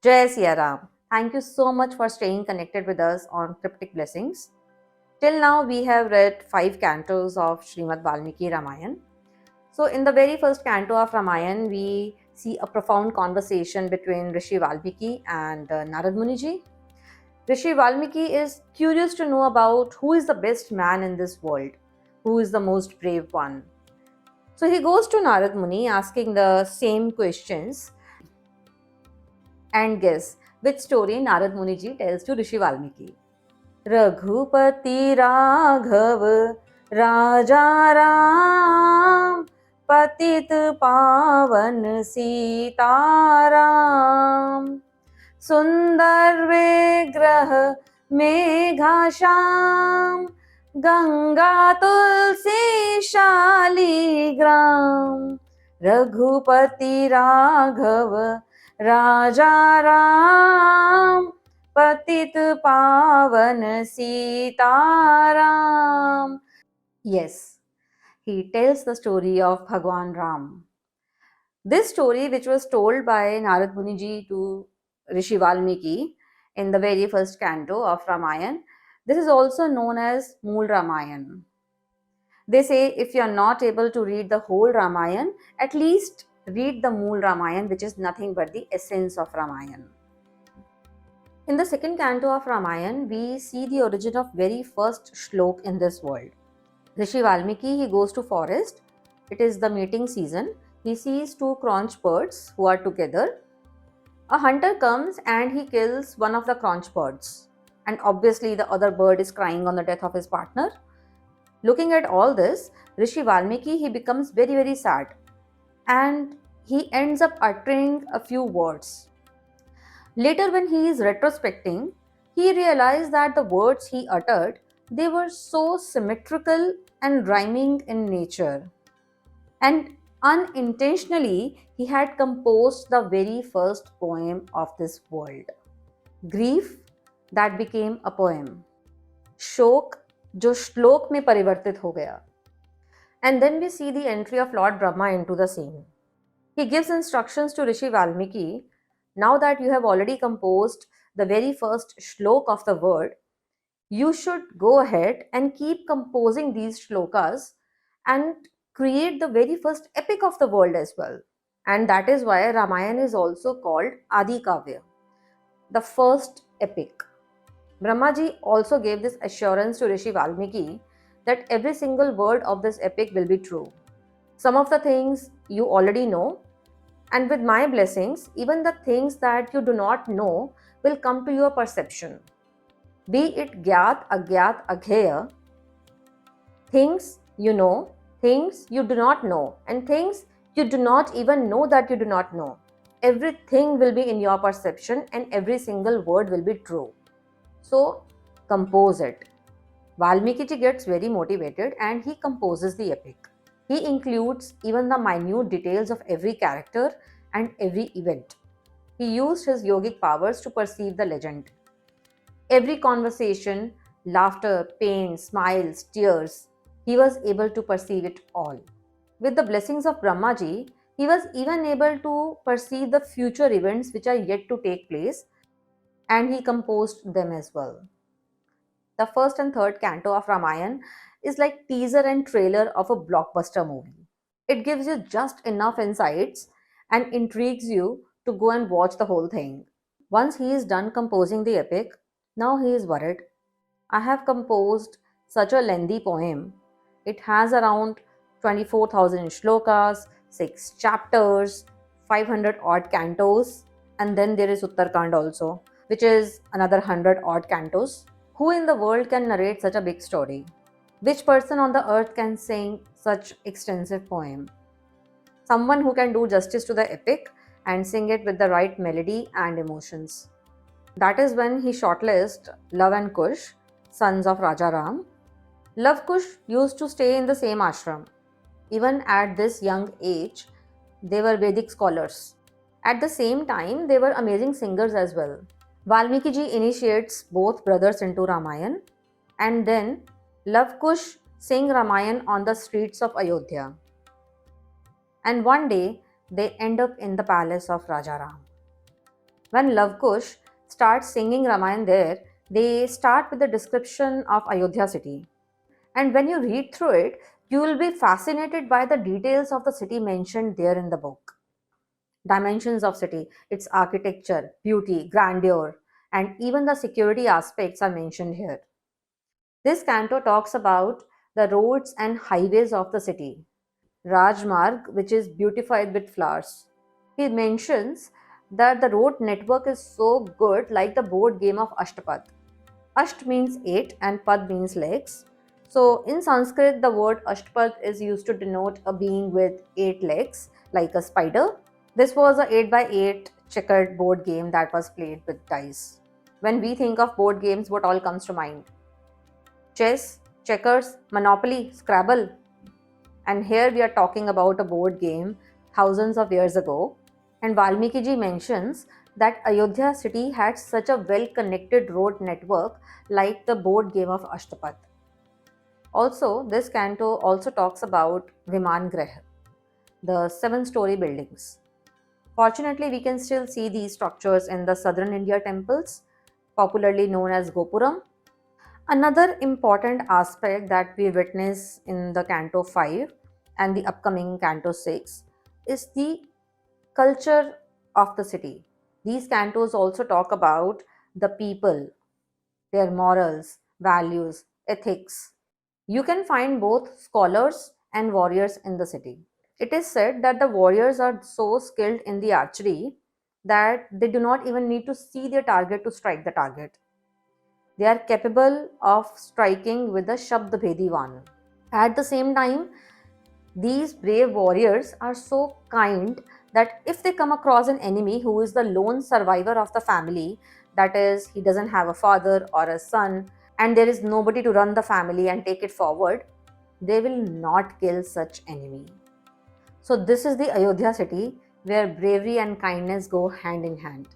Jai Siya Ram. Thank you so much for staying connected with us on Cryptic Blessings. Till now, we have read 5 cantos of Srimad Valmiki Ramayan. So, in the very first canto of Ramayan, we see a profound conversation between Rishi Valmiki and Narad Muniji. Rishi Valmiki is curious to know about who is the best man in this world, who is the most brave one. So, he goes to Narad Muni asking the same questions and guess which story Narad Muniji tells to Rishi Valmiki. Raghupati Raghav राजा राम पतित पावन सीताराम सुंदर विग्रह मेघा श्याम गंगा तुलसी शालिग्राम रघुपति राघव राजा राम पतित पावन Sitaram. Yes, he tells the story of Bhagwan Ram. This story, which was told by Narad Muniji to Rishi Valmiki in the very first canto of Ramayan, this is also known as Mool Ramayan. They say if you are not able to read the whole Ramayan, at least read the Mool Ramayan, which is nothing but the essence of Ramayan. In the second canto of Ramayan, we see the origin of very first shlok in this world. Rishi Valmiki, he goes to forest. It is the mating season. He sees 2 conch birds who are together. A hunter comes and he kills one of the conch birds. And obviously the other bird is crying on the death of his partner. Looking at all this, Rishi Valmiki, he becomes very sad. And he ends up uttering a few words. Later, when he is retrospecting, he realized that the words he uttered, they were so symmetrical and rhyming in nature. And unintentionally, he had composed the very first poem of this world. Grief that became a poem. Shok जो श्लोक में परिवर्तित हो गया. And then we see the entry of Lord Brahma into the scene. He gives instructions to Rishi Valmiki. Now that you have already composed the very first shlok of the word, you should go ahead and keep composing these shlokas and create the very first epic of the world as well. And that is why Ramayana is also called Adi Kavya, the first epic. Brahmaji also gave this assurance to Rishi Valmiki that every single word of this epic will be true. Some of the things you already know, and with my blessings, even the things that you do not know will come to your perception. Be it Gyat, Agyat, Agheya, things you know, things you do not know, and things you do not even know that you do not know. Everything will be in your perception and every single word will be true. So, compose it. Valmiki ji gets very motivated and he composes the epic. He includes even the minute details of every character and every event. He used his yogic powers to perceive the legend. Every conversation, laughter, pain, smiles, tears, he was able to perceive it all. With the blessings of Brahmaji, he was even able to perceive the future events which are yet to take place, and he composed them as well. The first and third canto of Ramayan is like teaser and trailer of a blockbuster movie. It gives you just enough insights and intrigues you to go and watch the whole thing. Once he is done composing the epic, now he is worried. I have composed such a lengthy poem. It has around 24,000 shlokas, 6 chapters, 500 odd cantos, and then there is Uttarkand also, which is another 100 odd cantos. Who in the world can narrate such a big story? Which person on the earth can sing such extensive poem? Someone who can do justice to the epic and sing it with the right melody and emotions. That is when he shortlisted Love and Kush, sons of Raja Ram. Love Kush used to stay in the same ashram. Even at this young age, they were Vedic scholars. At the same time, they were amazing singers as well. Valmiki ji initiates both brothers into Ramayan, and then Love Kush sing Ramayan on the streets of Ayodhya. And one day they end up in the palace of Raja Ram. When Lavkush starts singing Ramayana there, they start with the description of Ayodhya city. And when you read through it, you will be fascinated by the details of the city mentioned there in the book. Dimensions of city, its architecture, beauty, grandeur, and even the security aspects are mentioned here. This canto talks about the roads and highways of the city. Rajmarg, which is beautified with flowers. He mentions that the road network is so good, like the board game of Ashtapad. Asht means eight and Pad means legs. So in Sanskrit, the word Ashtapad is used to denote a being with eight legs, like a spider. This was a 8 by 8 checkered board game that was played with dice. When we think of board games, what all comes to mind? Chess, checkers, Monopoly, Scrabble. And here we are talking about a board game thousands of years ago. And Valmiki ji mentions that Ayodhya city had such a well connected road network like the board game of Ashtapad. Also, this canto also talks about Viman Grah, the 7-story buildings. Fortunately, we can still see these structures in the southern India temples, popularly known as Gopuram. Another important aspect that we witness in the Canto 5 and the upcoming Canto 6 is the culture of the city. These cantos also talk about the people, their morals, values, ethics. You can find both scholars and warriors in the city. It is said that the warriors are so skilled in the archery that they do not even need to see their target to strike the target. They are capable of striking with the Shabd Bhedi one. At the same time, these brave warriors are so kind that if they come across an enemy who is the lone survivor of the family, that is, he doesn't have a father or a son, and there is nobody to run the family and take it forward, they will not kill such enemy. So this is the Ayodhya city where bravery and kindness go hand in hand.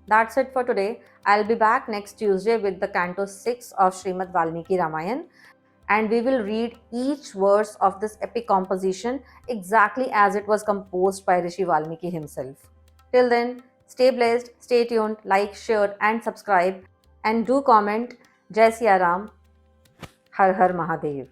That's it for today. I'll be back next Tuesday with the Canto 6 of Srimad Valmiki Ramayan, and we will read each verse of this epic composition exactly as it was composed by Rishi Valmiki himself. Till then, stay blessed, stay tuned, like, share, and subscribe, and do comment Jai Siya Ram, Har Har Mahadev.